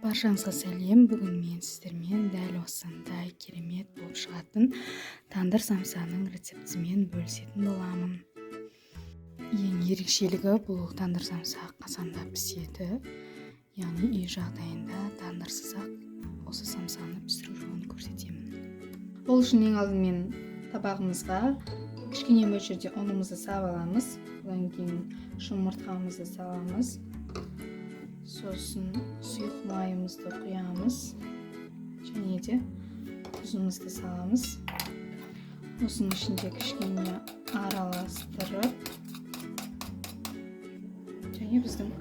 Баршаңызға сәлем. Бүгін мен сіздермен дәл осындай керемет болып шығатын тандыр самсаның рецептімен бөлісетін боламын. Ең ерекшелігі бұл тандыр самса қазанда піседі. Яғни үй жағдайында тандырсыз-ақ осы самсаны пісіру жолын көрсетемін. Ол үшін ең алдымен табағымызға кішкене мөлшерде ұнымызды салып аламыз. Одан кейін жұмыртқамызды саламыз. Сосын сұйық майымызды құямыз. Және де тұзымызды саламыз. Осының ішінде кішкене араластырып, және біздің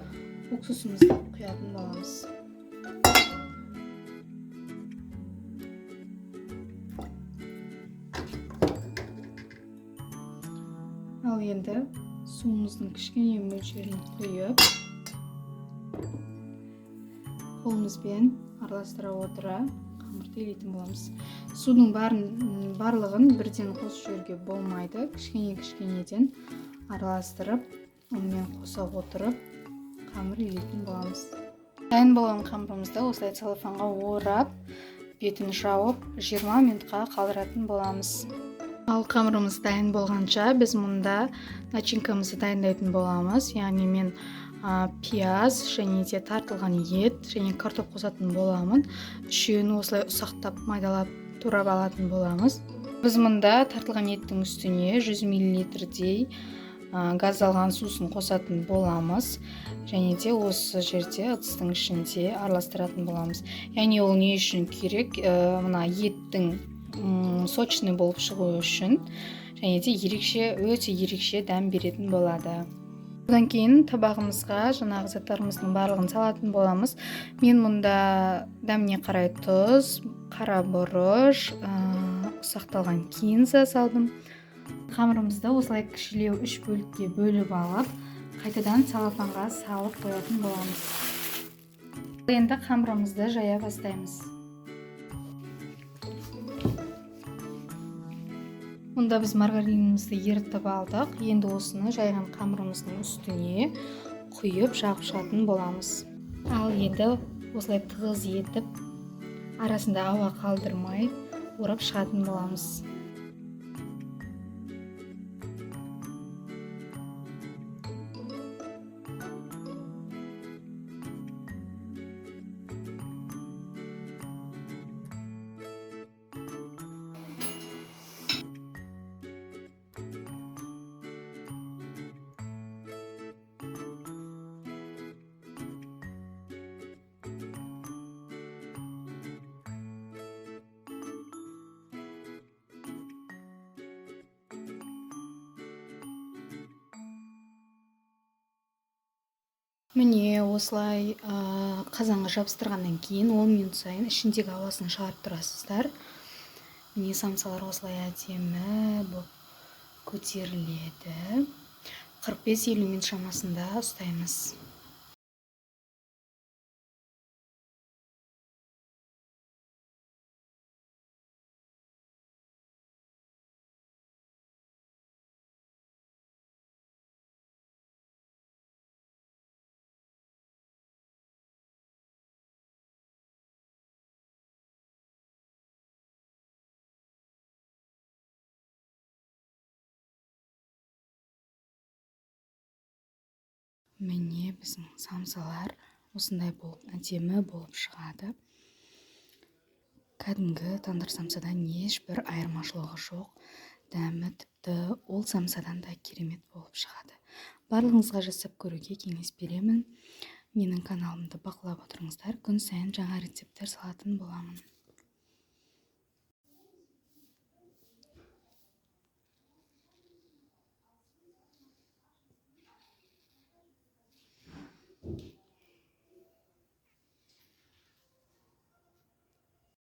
уксусымызды құятын боламыз. Ал енді суымыздың кішкене мөлшерін құйып, қолымызбен араластыра отыра қамырды илейтін боламыз. Судың барлығын бірден қосып жіберуге болмайды. Кішкенеден араластырып, онымен қоса отырып қамыр илейтін боламыз. Дайын болған қамырымызды осылай целлофанға орап, бетін жауып 20 минутқа қалдыратын боламыз. Ал қамырымыз дайын болғанша біз мұнда начинкамызды дайындайтын боламыз. Яғни мен пияз және де тартылған ет және картоп қосатын боламын. Үшеуін осылай ұсақтап майдалап турап алатын боламыз. Біз мұнда тартылған еттің үстіне 100 мл-дей газдалған сусын қосатын боламыз. Және де осы жерде ыдыстың ішінде араластыратын боламыз. Яғни ол не үшін керек? Мына еттің сочный болып шығуы үшін, және де өте ерекше дәм беретін болады. Одан кейін табағымызға жаңағы заттарымыздың барлығын салатын боламыз. Мен мұнда дәміне қарай тұз, қара бұрыш, ұсақталған кинза салдым. Қамырымызды осылай кішілеу 3 бөлікке бөліп алып, қайтадан целлофанға салып қоятын боламыз. Енді қамырымызды жая бастаймыз. Мұнда біз маргаринімізді ерітіп алдық. Енді осыны жайған қамырымыздың үстіне құйып жағып шығатын боламыз. Ал енді осылай тығыз етіп, арасында ауа қалдырмай орап шығатын боламыз. Міне осылай қазанға жабыстырғаннан кейін 10 минут сайын ішіндегі ауасын шығарып тұрасыздар. Міне самсалар осылай әдемі болып көтеріледі. 45-50 минут шамасында ұстаймыз. Міне біздің самсалар осындай болып әдемі болып шығады. Кәдімгі тандыр самсадан ешбір айырмашылығы жоқ. Дәмі тіпті ол самсадан да керемет болып шығады. Барлығыңызға жасап көруге кеңес беремін. Менің каналымды бақылап отырыңыздар. Күн сайын жаңа рецепттер салатын боламын.